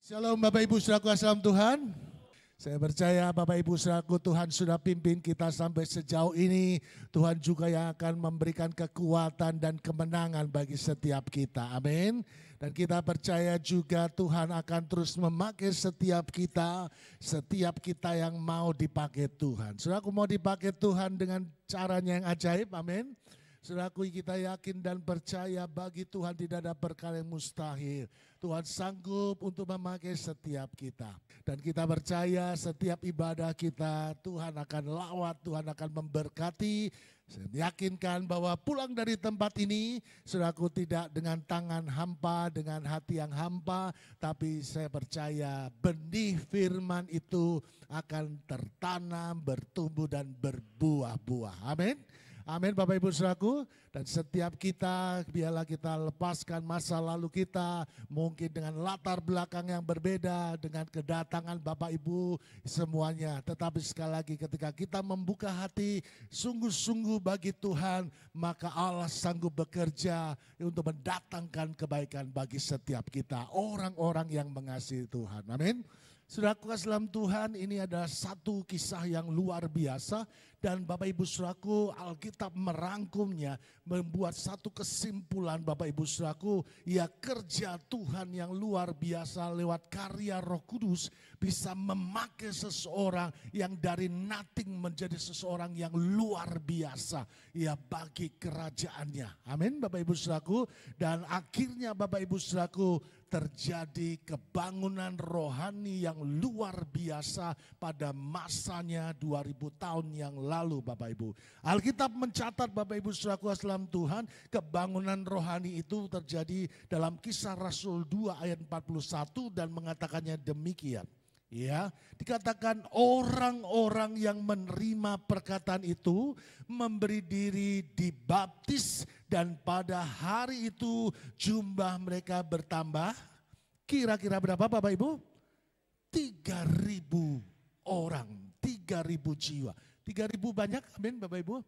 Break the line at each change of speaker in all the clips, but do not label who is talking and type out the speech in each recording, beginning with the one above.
Shalom Bapak Ibu Saudaraku, salam Tuhan. Saya percaya Bapak Ibu Saudaraku, Tuhan sudah pimpin kita sampai sejauh ini. Tuhan juga yang akan memberikan kekuatan dan kemenangan bagi setiap kita. Amin. Dan kita percaya juga Tuhan akan terus memakai setiap kita yang mau dipakai Tuhan. Saudaraku, mau dipakai Tuhan dengan caranya yang ajaib. Amin. Saudaraku, kita yakin dan percaya bagi Tuhan tidak ada perkara yang mustahil. Tuhan sanggup untuk memakai setiap kita. Dan kita percaya setiap ibadah kita Tuhan akan lawat, Tuhan akan memberkati. Saya yakinkan bahwa pulang dari tempat ini, saudaraku, tidak dengan tangan hampa, dengan hati yang hampa. Tapi saya percaya benih firman itu akan tertanam, bertumbuh dan berbuah-buah. Amin. Amin Bapak Ibu Saudaraku, dan setiap kita biarlah kita lepaskan masa lalu kita mungkin dengan latar belakang yang berbeda, dengan kedatangan Bapak Ibu semuanya. Tetapi sekali lagi ketika kita membuka hati sungguh-sungguh bagi Tuhan, maka Allah sanggup bekerja untuk mendatangkan kebaikan bagi setiap kita, orang-orang yang mengasihi Tuhan. Amin. Saudaraku dalam Tuhan, ini adalah satu kisah yang luar biasa dan Bapak Ibu Saudaraku, Alkitab merangkumnya membuat satu kesimpulan Bapak Ibu Saudaraku, ya kerja Tuhan yang luar biasa lewat karya Roh Kudus bisa memakai seseorang yang dari nothing menjadi seseorang yang luar biasa ya bagi kerajaannya. Amin Bapak Ibu Saudaraku, dan akhirnya Bapak Ibu Saudaraku terjadi kebangunan rohani yang luar biasa pada masanya 2000 tahun yang lalu Bapak Ibu. Alkitab mencatat Bapak Ibu Saudaraku dalam Tuhan, kebangunan rohani itu terjadi dalam Kisah Rasul 2 ayat 41 dan mengatakannya demikian. Ya, dikatakan orang-orang yang menerima perkataan itu memberi diri dibaptis dan pada hari itu jumlah mereka bertambah kira-kira berapa Bapak Ibu? 3.000 orang, 3.000 jiwa. 3.000 banyak, amin Bapak Ibu?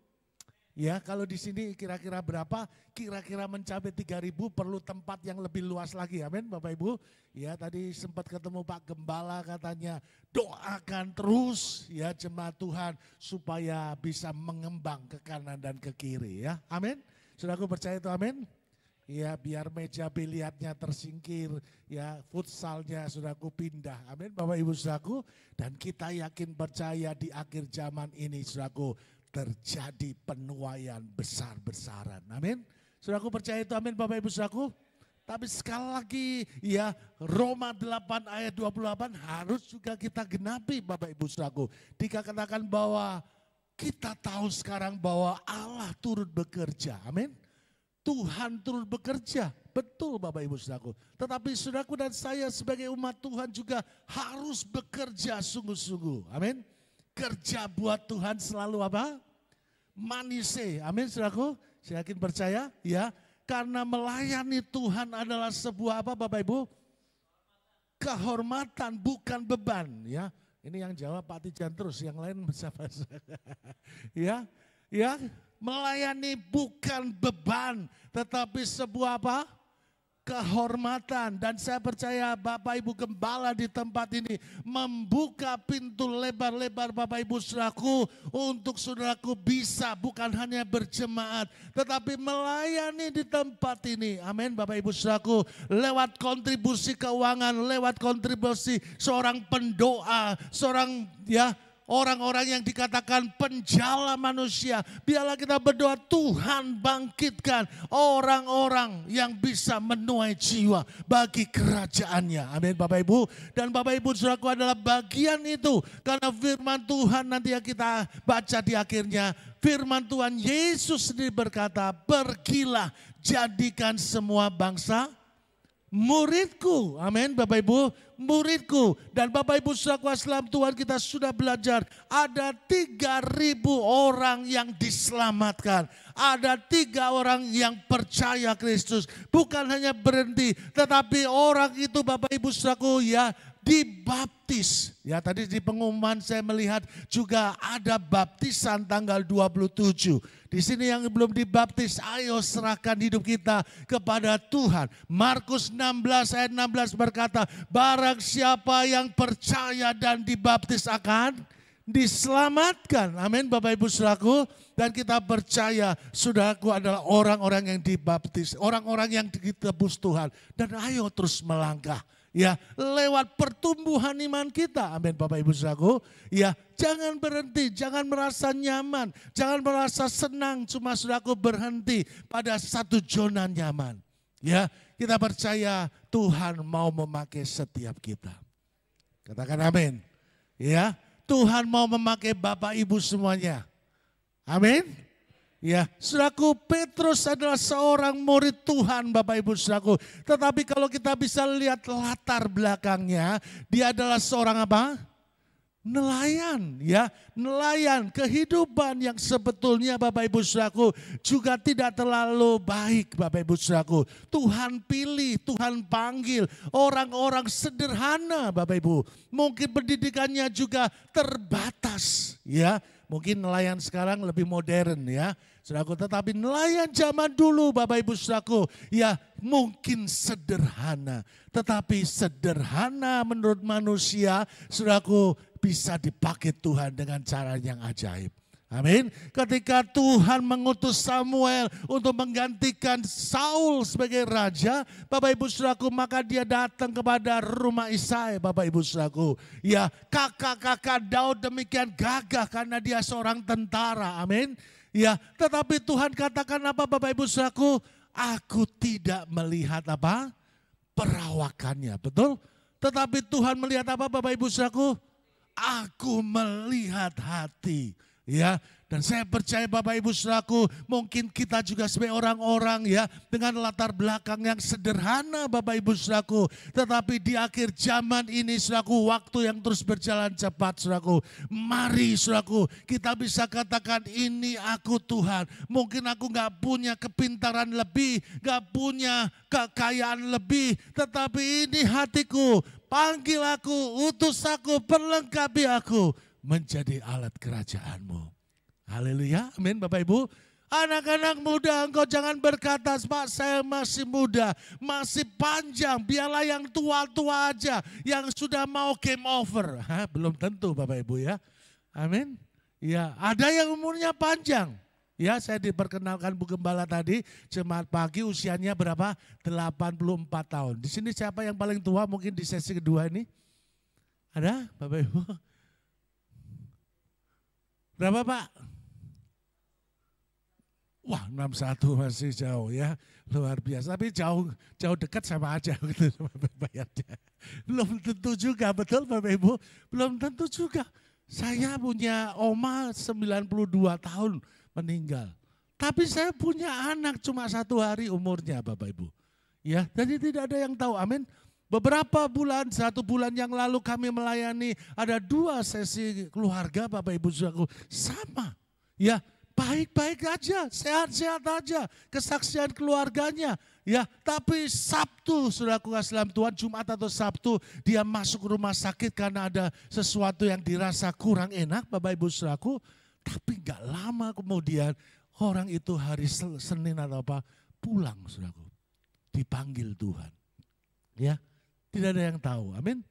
Ya, kalau di sini kira-kira berapa? Kira-kira mencapai 3.000 perlu tempat yang lebih luas lagi. Amin Bapak Ibu. Ya, tadi sempat ketemu Pak Gembala katanya doakan terus ya jemaat Tuhan supaya bisa mengembang ke kanan dan ke kiri ya. Amin. Saudaraku percaya itu amin? Ya, biar meja biliarnya tersingkir, ya futsalnya saudaraku pindah. Amin Bapak Ibu saudaraku. Dan kita yakin percaya di akhir zaman ini saudaraku terjadi penuaian besar-besaran. Amin. Saudaraku percaya itu amin Bapak Ibu saudaraku. Tapi sekali lagi ya Roma 8 ayat 28 harus juga kita genapi Bapak Ibu saudaraku. Dikatakan bahwa kita tahu sekarang bahwa Allah turut bekerja. Amin. Tuhan turut bekerja. Betul Bapak Ibu saudaraku. Tetapi saudaraku dan saya sebagai umat Tuhan juga harus bekerja sungguh-sungguh. Amin. Kerja buat Tuhan selalu apa? Manise. Amin saudaraku. Saya yakin percaya ya. Karena melayani Tuhan adalah sebuah apa Bapak Ibu? Kehormatan bukan beban ya. Ini yang jawab Pak Tijan terus, yang lain siapa? Ya. Ya, melayani bukan beban tetapi sebuah apa? Kehormatan. Dan saya percaya Bapak Ibu Gembala di tempat ini membuka pintu lebar-lebar Bapak Ibu saudaraku untuk saudaraku bisa bukan hanya berjemaat tetapi melayani di tempat ini. Amin Bapak Ibu saudaraku, lewat kontribusi keuangan, lewat kontribusi seorang pendoa, seorang ya orang-orang yang dikatakan penjala manusia. Biarlah kita berdoa Tuhan bangkitkan orang-orang yang bisa menuai jiwa bagi kerajaannya. Amin Bapak Ibu. Dan Bapak Ibu saudaraku adalah bagian itu. Karena firman Tuhan nanti yang kita baca di akhirnya. Firman Tuhan Yesus sendiri berkata, pergilah jadikan semua bangsa muridku. Amin Bapak Ibu, muridku. Dan Bapak Ibu saudaraku dalam Tuhan kita sudah belajar ada 3.000 orang yang diselamatkan. Ada 3 orang yang percaya Kristus. Bukan hanya berhenti tetapi orang itu Bapak Ibu saudaraku ya dibaptis. Ya tadi di pengumuman saya melihat juga ada baptisan tanggal 27. Di sini yang belum dibaptis, ayo serahkan hidup kita kepada Tuhan. Markus 16 ayat 16 berkata, barang barang siapa yang percaya dan dibaptis akan diselamatkan. Amin Bapak Ibu Saudaraku. Dan kita percaya saudaraku adalah orang-orang yang dibaptis, orang-orang yang ditebus Tuhan. Dan ayo terus melangkah. Ya, lewat pertumbuhan iman kita. Amin Bapak Ibu Saudaraku. Ya, jangan berhenti, jangan merasa nyaman, jangan merasa senang cuma saudaraku berhenti pada satu zona nyaman. Ya, kita percaya Tuhan mau memakai setiap kita. Katakan amin. Ya, Tuhan mau memakai Bapak Ibu semuanya. Amin. Ya, saudaraku, Petrus adalah seorang murid Tuhan Bapak Ibu saudaraku. Tetapi kalau kita bisa lihat latar belakangnya, dia adalah seorang apa? Nelayan, ya, nelayan. Kehidupan yang sebetulnya Bapak Ibu saudaraku juga tidak terlalu baik Bapak Ibu saudaraku. Tuhan pilih, Tuhan panggil orang-orang sederhana Bapak Ibu. Mungkin pendidikannya juga terbatas, ya. Mungkin nelayan sekarang lebih modern ya, saudaraku. Tetapi nelayan zaman dulu Bapak Ibu saudaraku, ya mungkin sederhana. Tetapi sederhana menurut manusia, saudaraku, bisa dipakai Tuhan dengan cara yang ajaib. Amin. Ketika Tuhan mengutus Samuel untuk menggantikan Saul sebagai raja, Bapak Ibu Saudaraku, maka dia datang kepada rumah Isai, Bapak Ibu Saudaraku. Ya, kakak-kakak Daud demikian gagah karena dia seorang tentara. Amin. Ya, tetapi Tuhan katakan apa Bapak Ibu Saudaraku? Aku tidak melihat apa? Perawakannya, betul? Tetapi Tuhan melihat apa Bapak Ibu Saudaraku? Aku melihat hati. Ya, dan saya percaya Bapak Ibu saudaraku, mungkin kita juga sebagai orang-orang ya dengan latar belakang yang sederhana Bapak Ibu saudaraku. Tetapi di akhir zaman ini saudaraku, waktu yang terus berjalan cepat saudaraku. Mari saudaraku, kita bisa katakan ini aku Tuhan. Mungkin aku gak punya kepintaran lebih, gak punya kekayaan lebih. Tetapi ini hatiku, panggil aku, utus aku, perlengkapi aku. Menjadi alat kerajaanmu. Haleluya, amin Bapak Ibu. Anak-anak muda, engkau jangan berkata, Pak saya masih muda, masih panjang, biarlah yang tua-tua aja, yang sudah mau game over. Belum tentu Bapak Ibu ya, amin. Ya, ada yang umurnya panjang. Ya, saya diperkenalkan Bu Gembala tadi, jemaat pagi usianya berapa? 84 tahun. Di sini siapa yang paling tua mungkin di sesi kedua ini? Ada Bapak Ibu? Berapa Pak? Wah 61 masih jauh ya, luar biasa. Tapi jauh dekat sama aja gitu bayarnya. Belum tentu juga, betul Bapak Ibu? Belum tentu juga. Saya punya oma 92 tahun meninggal. Tapi saya punya anak cuma 1 hari umurnya Bapak Ibu. Ya, jadi tidak ada yang tahu, amin. Beberapa bulan, 1 bulan yang lalu kami melayani ada 2 sesi keluarga Bapak Ibu saudaraku. Sama, ya baik-baik aja, sehat-sehat aja, kesaksian keluarganya. Ya, tapi Sabtu saudaraku kasih dalam Tuhan, Jumat atau Sabtu dia masuk rumah sakit karena ada sesuatu yang dirasa kurang enak Bapak Ibu saudaraku. Tapi gak lama kemudian orang itu hari Senin atau apa pulang saudaraku. Dipanggil Tuhan. Ya. Tidak ada yang tahu, amin.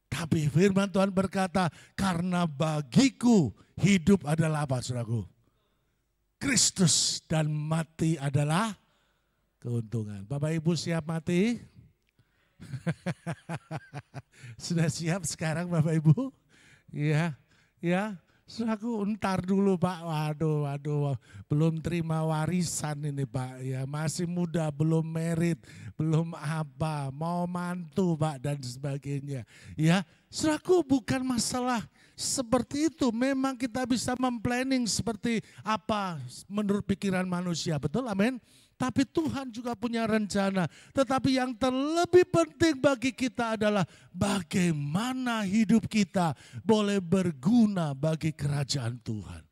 Tapi firman Tuhan berkata, karena bagiku hidup adalah apa saudaraku? Kristus, dan mati adalah keuntungan. Bapak Ibu siap mati? Sudah siap sekarang Bapak Ibu? Iya, ya. Saudaraku, entar dulu Pak, waduh, belum terima warisan ini Pak, ya masih muda, belum merit, belum apa, mau mantu Pak dan sebagainya. Ya, saudaraku bukan masalah seperti itu, memang kita bisa memplanning seperti apa menurut pikiran manusia, betul amin? Tapi Tuhan juga punya rencana. Tetapi yang terlebih penting bagi kita adalah bagaimana hidup kita boleh berguna bagi kerajaan Tuhan.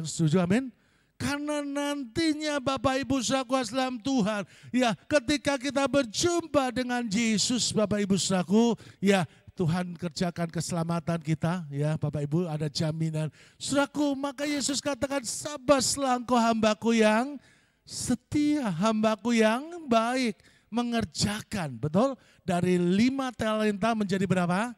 Setuju amin? Karena nantinya Bapak Ibu saudaraku dalam Tuhan, ya ketika kita berjumpa dengan Yesus Bapak Ibu saudaraku, ya Tuhan kerjakan keselamatan kita, ya Bapak Ibu ada jaminan. Saudaraku, maka Yesus katakan, sabaslah engkau hambaku yang setia, hambaku yang baik. mengerjakan, betul? Dari 5 talenta menjadi berapa?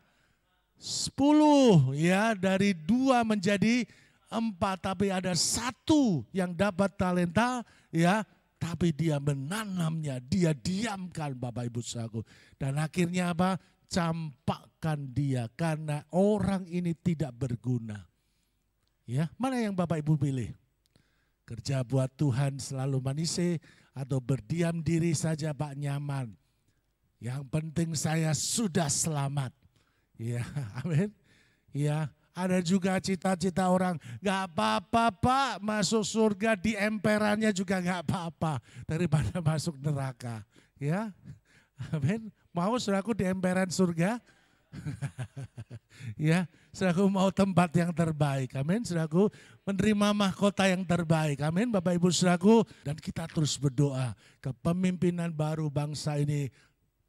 10, ya, dari 2 menjadi 4, tapi ada 1 yang dapat talenta, ya, tapi dia menanamnya, dia diamkan Bapak Ibu Saudaraku. Dan akhirnya apa? Campakkan dia karena orang ini tidak berguna. Ya, mana yang Bapak Ibu pilih? Kerja buat Tuhan selalu manise atau berdiam diri saja Pak nyaman. Yang penting saya sudah selamat. Ya, amin. Ya, ada juga cita-cita orang, gak apa-apa Pak masuk surga di emperannya juga gak apa-apa daripada masuk neraka. Ya, amin. Mau saudaraku di emperan surga? Ya, saudaraku mau tempat yang terbaik, amin. Saudaraku menerima mahkota yang terbaik, amin. Bapak Ibu saudaraku, dan kita terus berdoa kepemimpinan baru bangsa ini,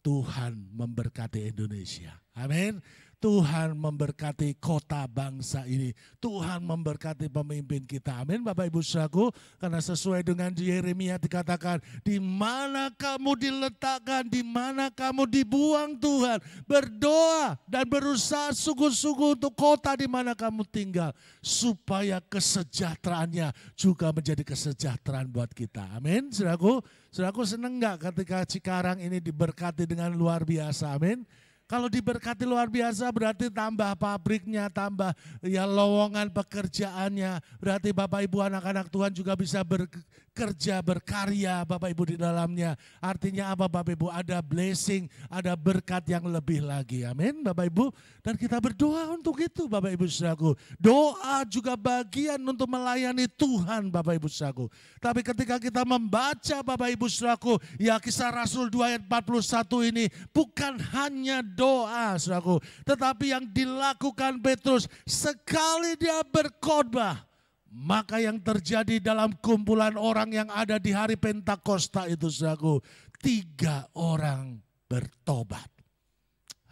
Tuhan memberkati Indonesia, amin. Tuhan memberkati kota bangsa ini. Tuhan memberkati pemimpin kita. Amin Bapak Ibu Saudaraku. Karena sesuai dengan Yeremia dikatakan, di mana kamu diletakkan, di mana kamu dibuang Tuhan. Berdoa dan berusaha sungguh-sungguh untuk kota di mana kamu tinggal. Supaya kesejahteraannya juga menjadi kesejahteraan buat kita. Amin Saudaraku. Saudaraku senang gak ketika Cikarang ini diberkati dengan luar biasa. Amin. Kalau diberkati luar biasa berarti tambah pabriknya, tambah ya lowongan pekerjaannya. Berarti Bapak Ibu anak-anak Tuhan juga bisa bekerja, berkarya Bapak Ibu di dalamnya. Artinya apa Bapak Ibu? Ada blessing, ada berkat yang lebih lagi. Amin Bapak Ibu. Dan kita berdoa untuk itu Bapak Ibu Saudaraku. Doa juga bagian untuk melayani Tuhan Bapak Ibu Saudaraku. Tapi ketika kita membaca Bapak Ibu Saudaraku, ya Kisah Rasul 2 ayat 41 ini bukan hanya doa saudaraku, tetapi yang dilakukan Petrus sekali dia berkhotbah, maka yang terjadi dalam kumpulan orang yang ada di hari Pentakosta itu saudaraku, 3 orang bertobat.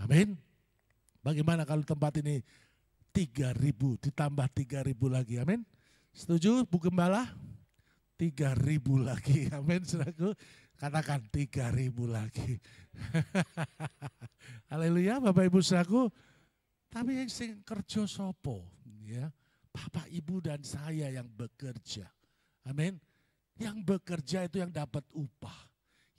Amin. Bagaimana kalau tempat ini 3.000 ditambah 3.000 lagi, amin. Setuju Bu Gembala? 3.000 lagi, amin saudaraku. Katakan 3.000 lagi. Haleluya Bapak Ibu saudaraku. Tapi yang sing kerja sopo, ya. Bapak Ibu dan saya yang bekerja. Amin. Yang bekerja itu yang dapat upah.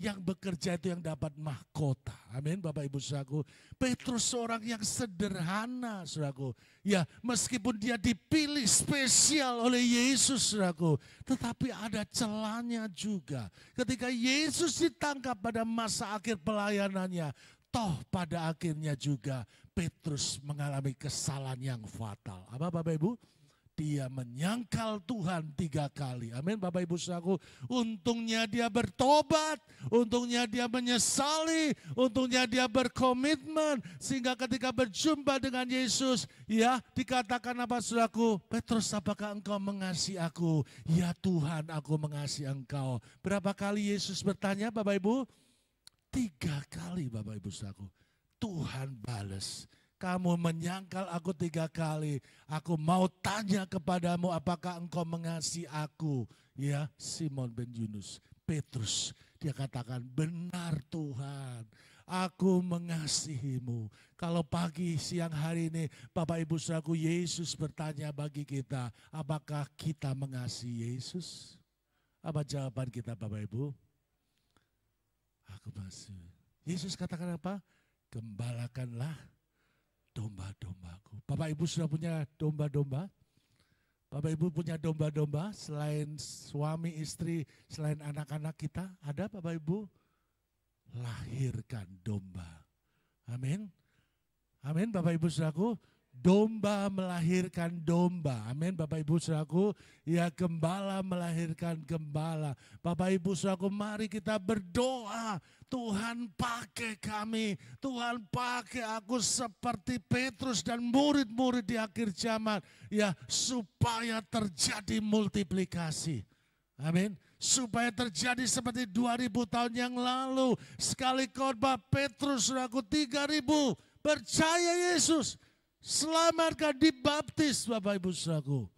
Yang bekerja itu yang dapat mahkota. Amin Bapak Ibu saudaraku. Petrus seorang yang sederhana saudaraku. Ya meskipun dia dipilih spesial oleh Yesus saudaraku. Tetapi ada celahnya juga. Ketika Yesus ditangkap pada masa akhir pelayanannya. Toh pada akhirnya juga Petrus mengalami kesalahan yang fatal. Apa Bapak Ibu? Dia menyangkal Tuhan 3 kali. Amin Bapak Ibu saudaraku. Untungnya dia bertobat. Untungnya dia menyesali. Untungnya dia berkomitmen. Sehingga ketika berjumpa dengan Yesus. Ya dikatakan apa saudaraku? Petrus apakah engkau mengasihi aku? Ya Tuhan aku mengasihi engkau. Berapa kali Yesus bertanya Bapak Ibu? 3 kali Bapak Ibu saudaraku. Tuhan balas. Kamu menyangkal aku 3 kali. Aku mau tanya kepadamu apakah engkau mengasihi aku. Ya Simon bin Yunus. Petrus dia katakan benar Tuhan. Aku mengasihimu. Kalau pagi siang hari ini Bapak Ibu saudaraku Yesus bertanya bagi kita. Apakah kita mengasihi Yesus? Apa jawaban kita Bapak Ibu? Aku mengasihi. Yesus katakan apa? Gembalakanlah domba-dombaku. Bapak Ibu sudah punya domba-domba? Bapak Ibu punya domba-domba selain suami, istri, selain anak-anak kita? Ada Bapak Ibu? Lahirkan domba. Amin. Amin Bapak Ibu saudaraku. Domba melahirkan domba. Amin Bapak Ibu saudaraku. Ya gembala melahirkan gembala. Bapak Ibu saudaraku mari kita berdoa. Tuhan pakai kami. Tuhan pakai aku seperti Petrus dan murid-murid di akhir zaman. Ya supaya terjadi multiplikasi. Amin. Supaya terjadi seperti 2000 tahun yang lalu. Sekali khotbah Petrus saudaraku 3000. Percaya Yesus. Selamatkan dibaptis Bapak Ibu saudaraku.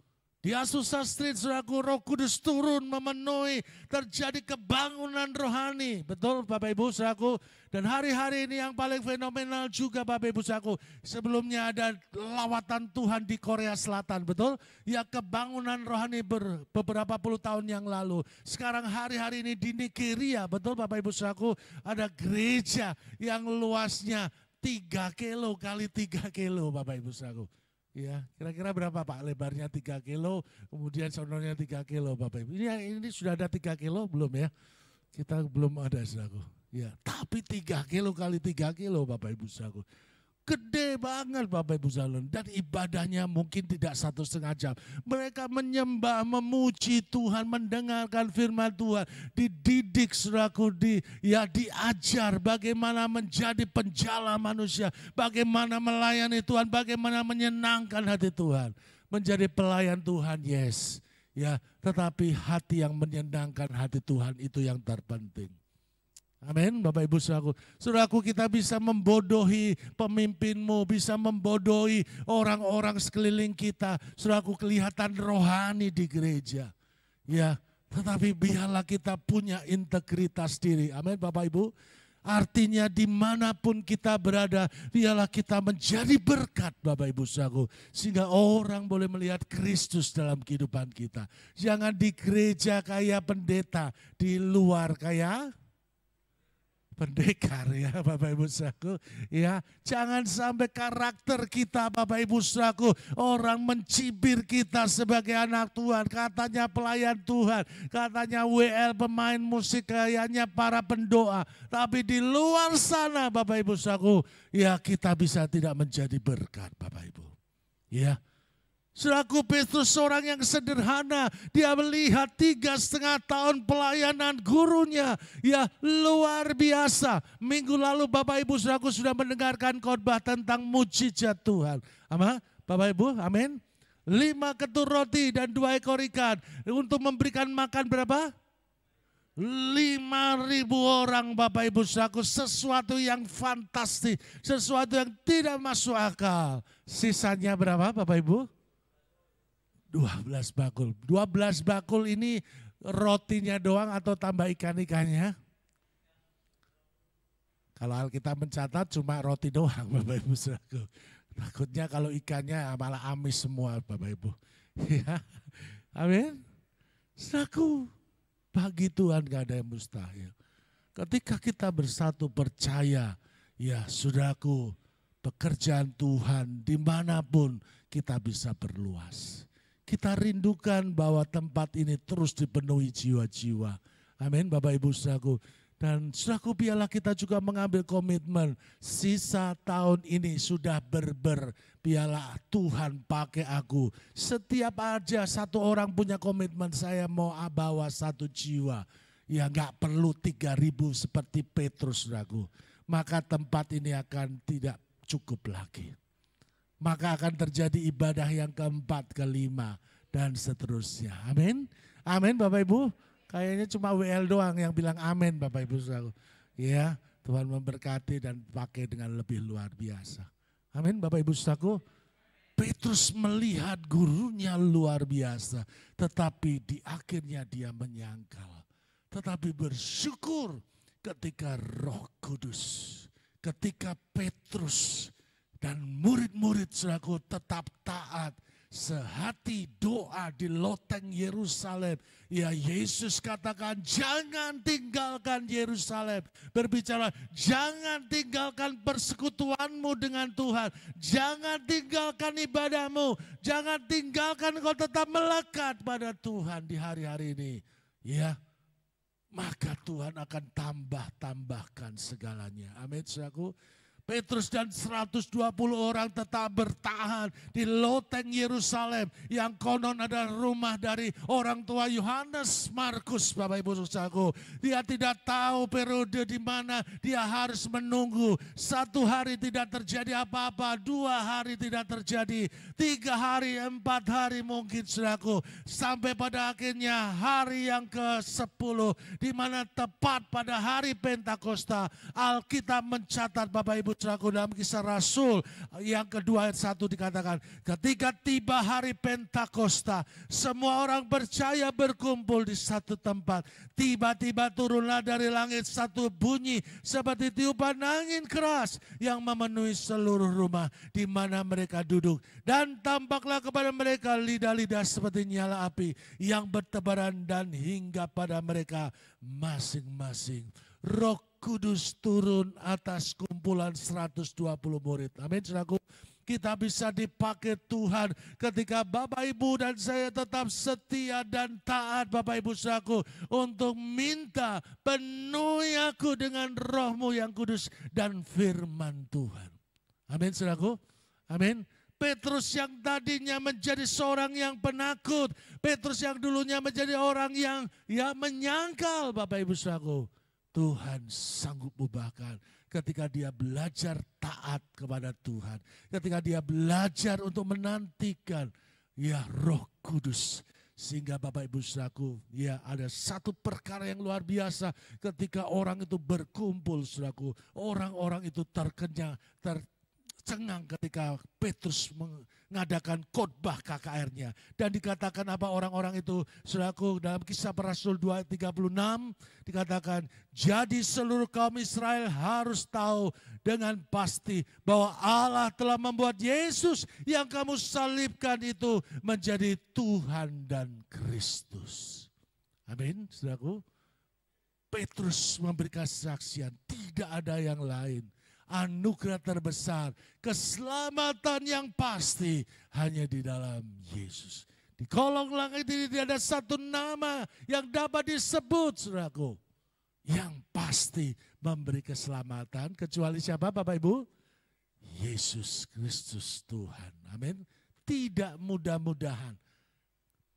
Di Azusa Street, saudaraku, Roh Kudus turun memenuhi, terjadi kebangunan rohani. Betul Bapak Ibu, saudaraku. Dan hari-hari ini yang paling fenomenal juga Bapak Ibu, saudaraku. Sebelumnya ada lawatan Tuhan di Korea Selatan, betul? Ya, kebangunan rohani beberapa puluh tahun yang lalu. Sekarang hari-hari ini di Nigeria, betul Bapak Ibu, saudaraku. Ada gereja yang luasnya 3 kilo kali 3 kilo Bapak Ibu, saudaraku. Ya, kira-kira berapa Pak? Lebarnya 3 kilo, kemudian sononya 3 kilo Bapak Ibu. Ini sudah ada 3 kilo belum ya? Kita belum ada saudaraku. Ya, tapi 3 kilo kali 3 kilo Bapak Ibu saudaraku. Gede banget Bapak Ibu saudaraku. Dan ibadahnya mungkin tidak 1,5 jam. Mereka menyembah, memuji Tuhan, mendengarkan firman Tuhan. Dididik saudaraku, diajar bagaimana menjadi penjala manusia. Bagaimana melayani Tuhan, bagaimana menyenangkan hati Tuhan. Menjadi pelayan Tuhan, yes. Ya, tetapi hati yang menyenangkan hati Tuhan itu yang terpenting. Amin, Bapak Ibu saudaraku. Saudaraku, kita bisa membodohi pemimpinmu, bisa membodohi orang-orang sekeliling kita. Saudaraku, kelihatan rohani di gereja. Ya, tetapi biarlah kita punya integritas diri. Amin, Bapak Ibu. Artinya dimanapun kita berada, biarlah kita menjadi berkat Bapak Ibu saudaraku. Sehingga orang boleh melihat Kristus dalam kehidupan kita. Jangan di gereja kayak pendeta, di luar kayak pendekar ya Bapak Ibu saudaraku. Ya, jangan sampai karakter kita Bapak Ibu saudaraku, orang mencibir kita sebagai anak Tuhan, katanya pelayan Tuhan, katanya WL pemain musik, kayaknya para pendoa, tapi di luar sana Bapak Ibu saudaraku, ya kita bisa tidak menjadi berkat Bapak Ibu. Ya. Saudaraku, Petrus seorang yang sederhana, dia melihat 3,5 tahun pelayanan gurunya, ya luar biasa. Minggu lalu Bapak Ibu saudaraku sudah mendengarkan khotbah tentang mujizat Tuhan. Amin, Bapak Ibu, amin. 5 ketur roti dan 2 ekor ikan untuk memberikan makan berapa? 5.000 orang Bapak Ibu saudaraku, sesuatu yang fantastis, sesuatu yang tidak masuk akal. Sisanya berapa Bapak Ibu? 12 bakul. 12 bakul ini rotinya doang atau tambah ikan-ikannya? Kalau Alkitab mencatat cuma roti doang Bapak Ibu saudaraku. Takutnya kalau ikannya malah amis semua Bapak Ibu. Ya, amin. Saudaraku, bagi Tuhan gak ada yang mustahil. Ketika kita bersatu percaya, ya saudaraku, pekerjaan Tuhan dimanapun kita bisa berluas. Kita rindukan bahwa tempat ini terus dipenuhi jiwa-jiwa. Amin Bapak Ibu saudaraku. Dan saudaraku, biarlah kita juga mengambil komitmen. Sisa tahun ini sudah biarlah Tuhan pakai aku. Setiap aja satu orang punya komitmen, saya mau bawa 1 jiwa. Ya gak perlu 3.000 seperti Petrus saudaraku. Maka tempat ini akan tidak cukup lagi. Maka akan terjadi ibadah yang keempat, kelima, dan seterusnya. Amin. Amin Bapak Ibu. Kayaknya cuma WL doang yang bilang amin Bapak Ibu saudaraku. Ya, Tuhan memberkati dan pakai dengan lebih luar biasa. Amin Bapak Ibu saudaraku. Petrus melihat gurunya luar biasa. Tetapi di akhirnya dia menyangkal. Tetapi bersyukur ketika Roh Kudus, ketika Petrus dan murid-murid saudaraku tetap taat, sehati doa di loteng Yerusalem. Ya Yesus katakan jangan tinggalkan Yerusalem. Berbicara jangan tinggalkan persekutuanmu dengan Tuhan. Jangan tinggalkan ibadahmu. Jangan tinggalkan kau tetap melekat pada Tuhan di hari-hari ini. Ya, maka Tuhan akan tambahkan segalanya. Amin saudaraku. Petrus dan 120 orang tetap bertahan di loteng Yerusalem yang konon adalah rumah dari orang tua Yohanes Markus, Bapak Ibu saudaraku. Dia tidak tahu periode di mana dia harus menunggu. 1 hari tidak terjadi apa-apa, 2 hari tidak terjadi, 3 hari, 4 hari mungkin saudaraku. Sampai pada akhirnya hari yang ke-10 di mana tepat pada hari Pentakosta, Alkitab mencatat Bapak Ibu Ibu Saudaraku, dalam Kisah Rasul yang kedua ayat 1 dikatakan, ketika tiba hari Pentakosta, semua orang percaya berkumpul di satu tempat. Tiba-tiba turunlah dari langit satu bunyi seperti tiupan angin keras yang memenuhi seluruh rumah di mana mereka duduk. Dan tampaklah kepada mereka lidah-lidah seperti nyala api yang bertebaran dan hingga pada mereka masing-masing. Roh Kudus turun atas kumpulan 120 murid. Amin, saudaraku. Kita bisa dipakai Tuhan ketika Bapak Ibu dan saya tetap setia dan taat, Bapak Ibu saudaraku, untuk minta penuhi aku dengan Roh-Mu yang kudus dan firman Tuhan. Amin, saudaraku. Amin. Petrus yang tadinya menjadi seorang yang penakut, Petrus yang dulunya menjadi orang yang menyangkal, Bapak Ibu saudaraku, Tuhan sanggup ubahkan ketika dia belajar taat kepada Tuhan. Ketika dia belajar untuk menantikan Roh Kudus. Sehingga Bapak Ibu saudaraku, ada satu perkara yang luar biasa ketika orang itu berkumpul saudaraku. Orang-orang itu tercengang ketika Petrus mengadakan khotbah KKR-nya. Dan dikatakan apa orang-orang itu, saudaraku, dalam Kisah Para Rasul 2:36 dikatakan, jadi seluruh kaum Israel harus tahu dengan pasti bahwa Allah telah membuat Yesus yang kamu salibkan itu menjadi Tuhan dan Kristus. Amin, saudaraku. Petrus memberikan kesaksian, tidak ada yang lain. Anugerah terbesar, keselamatan yang pasti hanya di dalam Yesus. Di kolong langit ini tidak ada satu nama yang dapat disebut, saudaraku, yang pasti memberi keselamatan kecuali siapa, Bapak Ibu? Yesus Kristus Tuhan. Amin. Tidak mudah-mudahan.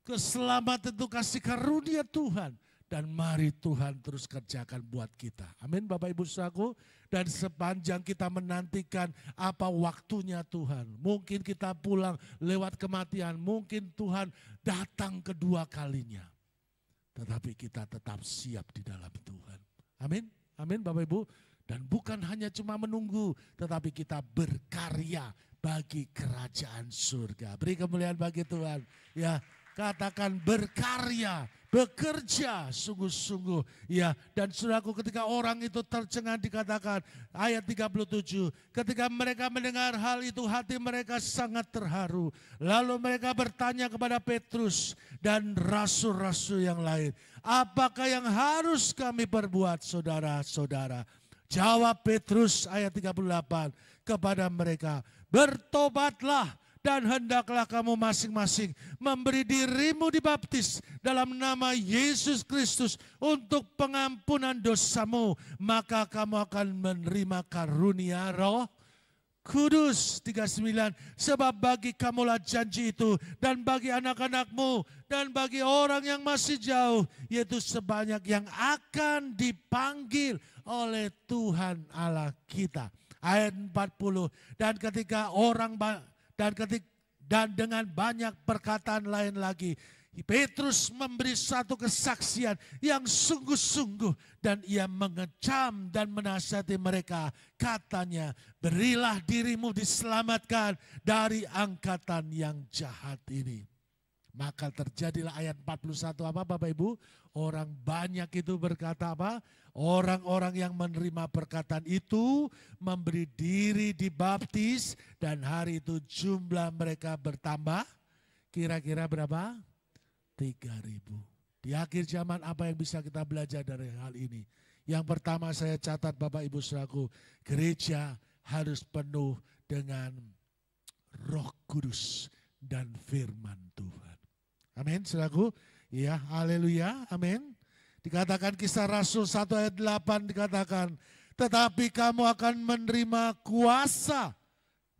Keselamatan itu kasih karunia Tuhan. Dan mari Tuhan terus kerjakan buat kita. Amin, Bapak Ibu saudaraku. Dan sepanjang kita menantikan apa waktunya Tuhan. Mungkin kita pulang lewat kematian. Mungkin Tuhan datang kedua kalinya. Tetapi kita tetap siap di dalam Tuhan. Amin, amin Bapak Ibu. Dan bukan hanya cuma menunggu. Tetapi kita berkarya bagi kerajaan surga. Beri kemuliaan bagi Tuhan. Ya, katakan berkarya. Bekerja sungguh-sungguh. Ya, dan saudaraku, ketika orang itu tercengang dikatakan ayat 37. Ketika mereka mendengar hal itu hati mereka sangat terharu. Lalu mereka bertanya kepada Petrus dan rasul-rasul yang lain. Apakah yang harus kami perbuat saudara-saudara? Jawab Petrus ayat 38 kepada mereka. Bertobatlah. Dan hendaklah kamu masing-masing memberi dirimu dibaptis dalam nama Yesus Kristus untuk pengampunan dosamu. Maka kamu akan menerima karunia Roh Kudus. 39. Sebab bagi kamulah janji itu dan bagi anak-anakmu dan bagi orang yang masih jauh. Yaitu sebanyak yang akan dipanggil oleh Tuhan Allah kita. Ayat 40. Dan dengan banyak perkataan lain lagi, Petrus memberi satu kesaksian yang sungguh-sungguh dan ia mengecam dan menasihati mereka. Katanya, berilah dirimu diselamatkan dari angkatan yang jahat ini. Maka terjadilah ayat 41 apa Bapak Ibu? Orang banyak itu berkata apa? Orang-orang yang menerima perkataan itu memberi diri dibaptis dan hari itu jumlah mereka bertambah. Kira-kira berapa? 3.000. Di akhir zaman apa yang bisa kita belajar dari hal ini? Yang pertama saya catat Bapak Ibu saudaraku, gereja harus penuh dengan Roh Kudus dan firman Tuhan. Amin saudaraku. Ya, haleluya, amin. Dikatakan Kisah Rasul 1 ayat 8 dikatakan, tetapi kamu akan menerima kuasa,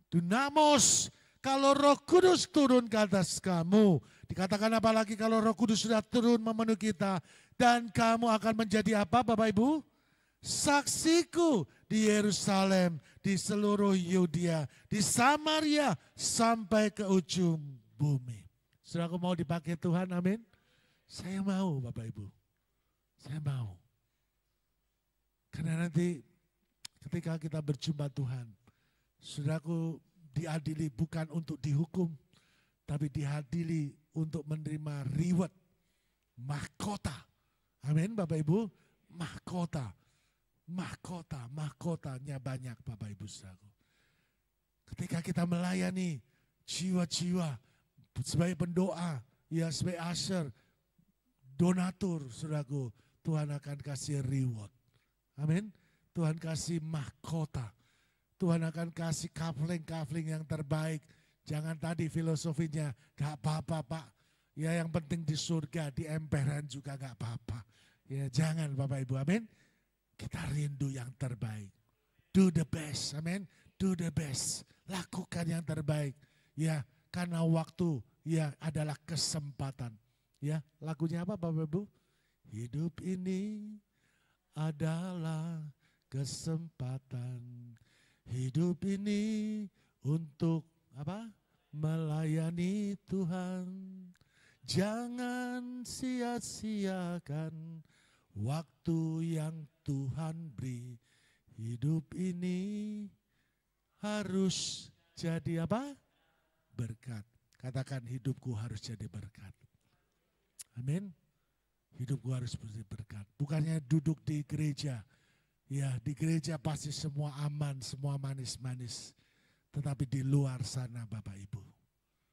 dunamos, kalau Roh Kudus turun ke atas kamu. Dikatakan apalagi kalau Roh Kudus sudah turun memenuhi kita. Dan kamu akan menjadi apa Bapak Ibu? Saksiku di Yerusalem, di seluruh Yudea, di Samaria, sampai ke ujung bumi. Saudaraku mau dipakai Tuhan, amin. Saya mau Bapak Ibu. Saya mau. Karena nanti ketika kita berjumpa Tuhan, saudaraku, diadili bukan untuk dihukum, tapi diadili untuk menerima reward, mahkota. Amin Bapak Ibu, mahkota. Mahkotanya banyak Bapak Ibu saudaraku. Ketika kita melayani jiwa-jiwa sebagai pendoa, ya sebagai usher, donatur saudaraku, Tuhan akan kasih reward. Amin. Tuhan kasih mahkota. Tuhan akan kasih kafling yang terbaik. Jangan tadi filosofinya, gak apa-apa Pak. Ya yang penting di surga, di emperan juga gak apa-apa. Ya jangan Bapak Ibu, amin. Kita rindu yang terbaik. Do the best, amin. Do the best. Lakukan yang terbaik. Ya karena waktu ya adalah kesempatan. Ya lagunya apa Bapak Ibu? Hidup ini adalah kesempatan. Hidup ini untuk apa? Melayani Tuhan. Jangan sia-siakan waktu yang Tuhan beri. Hidup ini harus jadi apa? Berkat. Katakan hidupku harus jadi berkat. Amin. Hidupku harus jadi berkat. Bukannya duduk di gereja. Ya di gereja pasti semua aman, semua manis-manis. Tetapi di luar sana Bapak Ibu.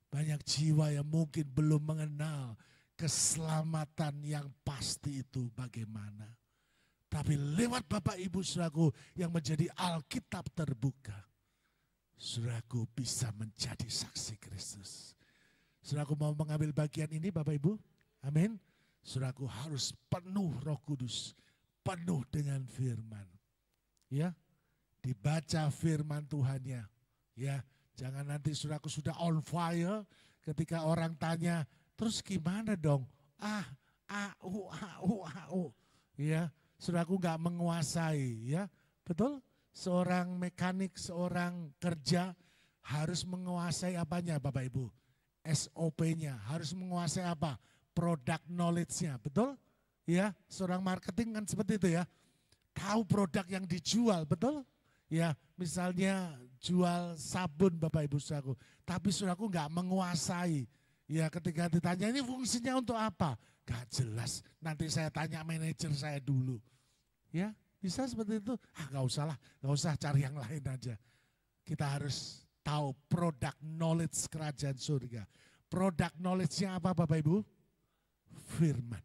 Banyak jiwa yang mungkin belum mengenal keselamatan yang pasti itu bagaimana. Tapi lewat Bapak Ibu saudaraku yang menjadi Alkitab terbuka. Saudaraku bisa menjadi saksi Kristus. Saudaraku mau mengambil bagian ini Bapak Ibu. Amin. Saudaraku harus penuh Roh Kudus. Penuh dengan firman. Ya, dibaca firman Tuhannya. Ya, jangan nanti saudaraku sudah on fire ketika orang tanya, terus gimana dong? Ya, saudaraku nggak menguasai, ya, betul? Seorang mekanik, seorang kerja harus menguasai apanya Bapak Ibu? SOP-nya, harus menguasai apa? Product knowledge-nya, betul? Ya, seorang marketing kan seperti itu ya. Tahu produk yang dijual, betul? Ya, misalnya jual sabun Bapak Ibu saudaraku. Tapi saudaraku nggak menguasai. Ya, ketika ditanya ini fungsinya untuk apa? Gak jelas. Nanti saya tanya manajer saya dulu. Ya, bisa seperti itu. Gak usah lah, gak usah cari yang lain aja. Kita harus tahu produk knowledge kerajaan surga. Produk knowledge-nya apa Bapak Ibu? Firman.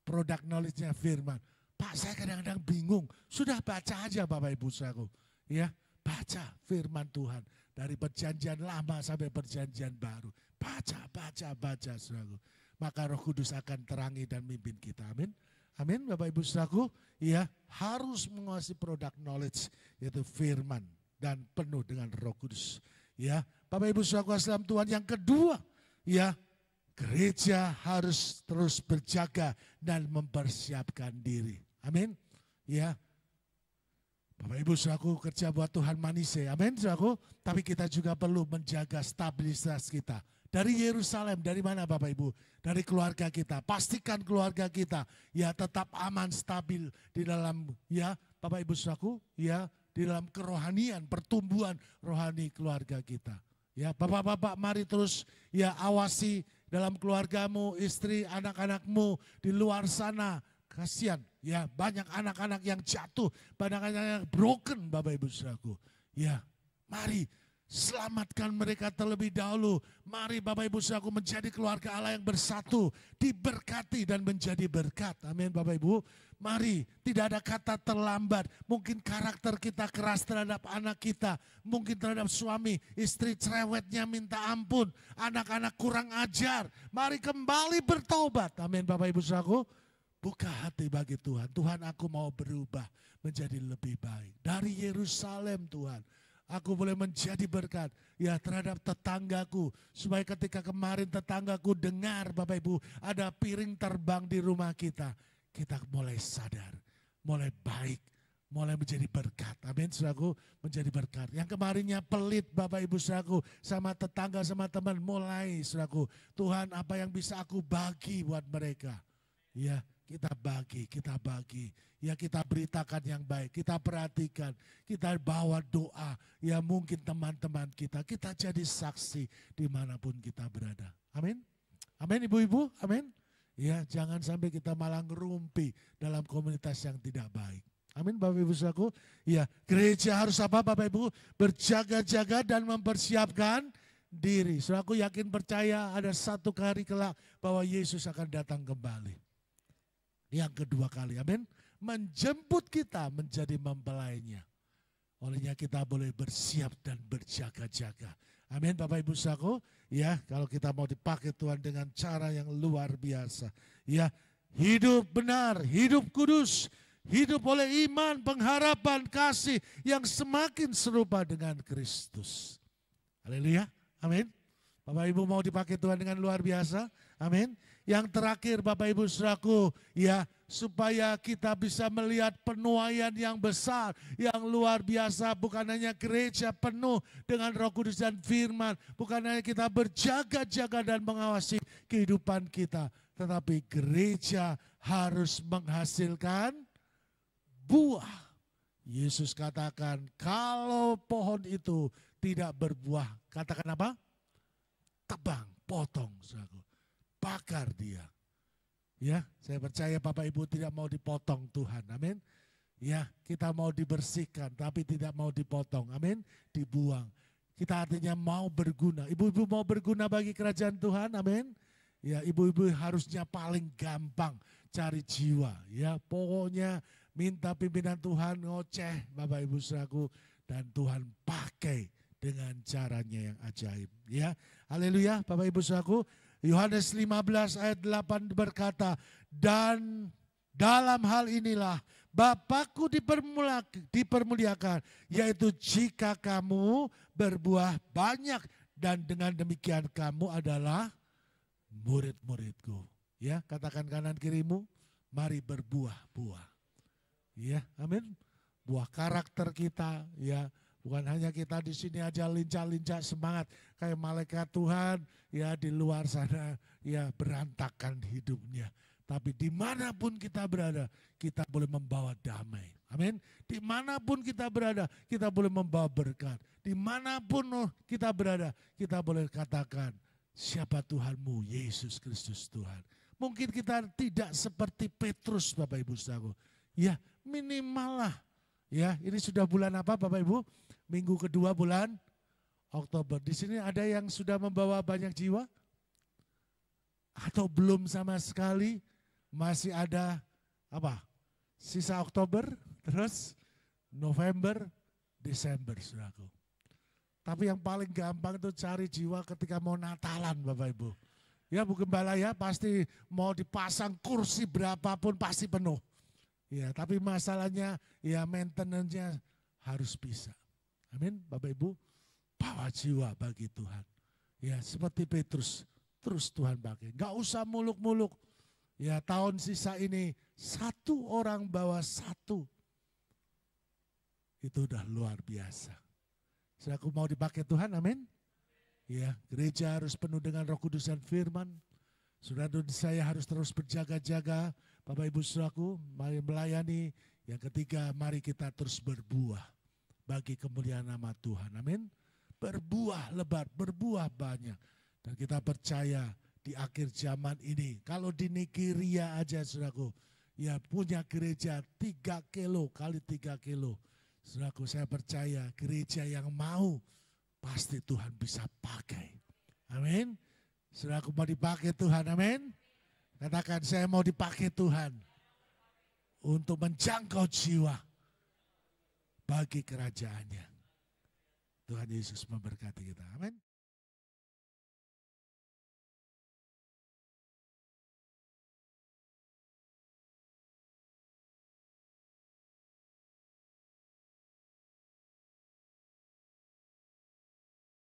Produk knowledge-nya firman. Pak saya kadang-kadang bingung. Sudah baca aja Bapak Ibu saudaraku. Ya, baca firman Tuhan. Dari perjanjian lama sampai perjanjian baru. Baca saudaraku. Maka Roh Kudus akan terangi dan mimpin kita. Amin. Amin Bapak Ibu saudaraku. Ya, harus menguasai produk knowledge. Yaitu firman. Dan penuh dengan Roh Kudus. Ya, Bapak Ibu saudaraku dalam Tuhan yang kedua. Ya, gereja harus terus berjaga dan mempersiapkan diri. Amin. Ya. Bapak Ibu saudaraku kerja buat Tuhan manis ya. Amin saudaraku. Tapi kita juga perlu menjaga stabilitas kita. Dari Yerusalem, dari mana Bapak Ibu? Dari keluarga kita. Pastikan keluarga kita ya tetap aman, stabil di dalam ya Bapak Ibu saudaraku ya di dalam kerohanian, pertumbuhan rohani keluarga kita. Ya, Bapak-bapak mari terus ya awasi dalam keluargamu, istri, anak-anakmu di luar sana. Kasihan ya, banyak anak-anak yang jatuh, banyak anak yang broken Bapak Ibu saudaraku. Ya, mari selamatkan mereka terlebih dahulu. Mari Bapak Ibu saudaraku menjadi keluarga Allah yang bersatu, diberkati dan menjadi berkat. Amin Bapak Ibu. Mari, tidak ada kata terlambat. Mungkin karakter kita keras terhadap anak kita. Mungkin terhadap suami, istri cerewetnya minta ampun. Anak-anak kurang ajar. Mari kembali bertobat. Amin Bapak Ibu saudaraku. Buka hati bagi Tuhan. Tuhan aku mau berubah menjadi lebih baik. Dari Yerusalem Tuhan. Aku boleh menjadi berkat ya terhadap tetanggaku. Supaya ketika kemarin tetanggaku dengar Bapak Ibu ada piring terbang di rumah kita. Kita mulai sadar, mulai baik, mulai menjadi berkat. Amin, saudaraku, menjadi berkat. Yang kemarinnya pelit Bapak Ibu saudaraku, sama tetangga, sama teman, mulai saudaraku. Tuhan apa yang bisa aku bagi buat mereka. Ya, kita bagi. Ya kita beritakan yang baik, kita perhatikan, kita bawa doa. Ya mungkin teman-teman kita jadi saksi dimanapun kita berada. Amin. Amin ibu-ibu, amin. Ya jangan sampai kita malah ngerumpi dalam komunitas yang tidak baik. Amin Bapak Ibu Saudaraku. Ya gereja harus apa Bapak Ibu? Berjaga-jaga dan mempersiapkan diri. Saudaraku yakin percaya ada satu hari kelak bahwa Yesus akan datang kembali. Yang kedua kali, amin. Menjemput kita menjadi mempelainya. Olehnya kita boleh bersiap dan berjaga-jaga. Amin Bapak Ibu Saudaraku. Ya kalau kita mau dipakai Tuhan dengan cara yang luar biasa. Ya hidup benar, hidup kudus. Hidup oleh iman, pengharapan, kasih yang semakin serupa dengan Kristus. Haleluya, amin. Bapak Ibu mau dipakai Tuhan dengan luar biasa, amin. Yang terakhir Bapak Ibu Saudaraku, ya supaya kita bisa melihat penuaian yang besar, yang luar biasa. Bukan hanya gereja penuh dengan Roh Kudus dan firman, bukan hanya kita berjaga-jaga dan mengawasi kehidupan kita, tetapi gereja harus menghasilkan buah. Yesus katakan kalau pohon itu tidak berbuah, katakan apa? Tebang, potong, saudaraku. Bakar dia. Ya, saya percaya Bapak Ibu tidak mau dipotong Tuhan, amin. Ya, kita mau dibersihkan tapi tidak mau dipotong, amin. Dibuang. Kita artinya mau berguna. Ibu-ibu mau berguna bagi kerajaan Tuhan, amin. Ya, ibu-ibu harusnya paling gampang cari jiwa. Ya, pokoknya minta pimpinan Tuhan ngoceh Bapak Ibu Saudaraku dan Tuhan pakai dengan caranya yang ajaib. Ya, haleluya Bapak Ibu Saudaraku. Yohanes 15 ayat 8 berkata, dan dalam hal inilah Bapakku dipermuliakan, yaitu jika kamu berbuah banyak dan dengan demikian kamu adalah murid-muridku. Ya, katakan kanan kirimu, mari berbuah-buah. Ya, amin. Buah karakter kita, ya. Bukan hanya kita di sini aja lincah-lincah semangat kayak malaikat Tuhan, ya di luar sana ya berantakan hidupnya. Tapi dimanapun kita berada, kita boleh membawa damai. Amin. Dimanapun kita berada, kita boleh membawa berkat. Dimanapun kita berada, kita boleh katakan, siapa Tuhanmu? Yesus Kristus Tuhan. Mungkin kita tidak seperti Petrus Bapak Ibu Saudaraku. Ya minimal lah. Ya ini sudah bulan apa Bapak Ibu? Minggu kedua bulan Oktober. Di sini ada yang sudah membawa banyak jiwa? Atau belum sama sekali? Masih ada apa? Sisa Oktober, terus November, Desember, saudaraku. Tapi yang paling gampang itu cari jiwa ketika mau Natalan Bapak Ibu. Ya Bu Gembala ya, pasti mau dipasang kursi berapapun pasti penuh. Ya, tapi masalahnya ya maintenance-nya harus bisa. Amin, Bapak Ibu, bawa jiwa bagi Tuhan. Ya, seperti Petrus, terus Tuhan pakai. Gak usah muluk-muluk. Ya, tahun sisa ini satu orang bawa satu. Itu udah luar biasa. Aku mau dipakai Tuhan, amin. Ya, gereja harus penuh dengan Roh Kudus dan firman. Saudara saya harus terus berjaga-jaga. Bapak Ibu Saudaraku, mari melayani. Yang ketiga, mari kita terus berbuah bagi kemuliaan nama Tuhan. Amin. Berbuah lebat, berbuah banyak. Dan kita percaya di akhir zaman ini, kalau di Nigeria aja saudaraku, ya punya gereja 3 kilo kali 3 kilo. Saudaraku, saya percaya gereja yang mau, pasti Tuhan bisa pakai. Amin. Saudaraku, mau dipakai Tuhan, amin. Katakan, saya mau dipakai Tuhan untuk menjangkau jiwa bagi kerajaannya. Tuhan Yesus memberkati kita. Amin.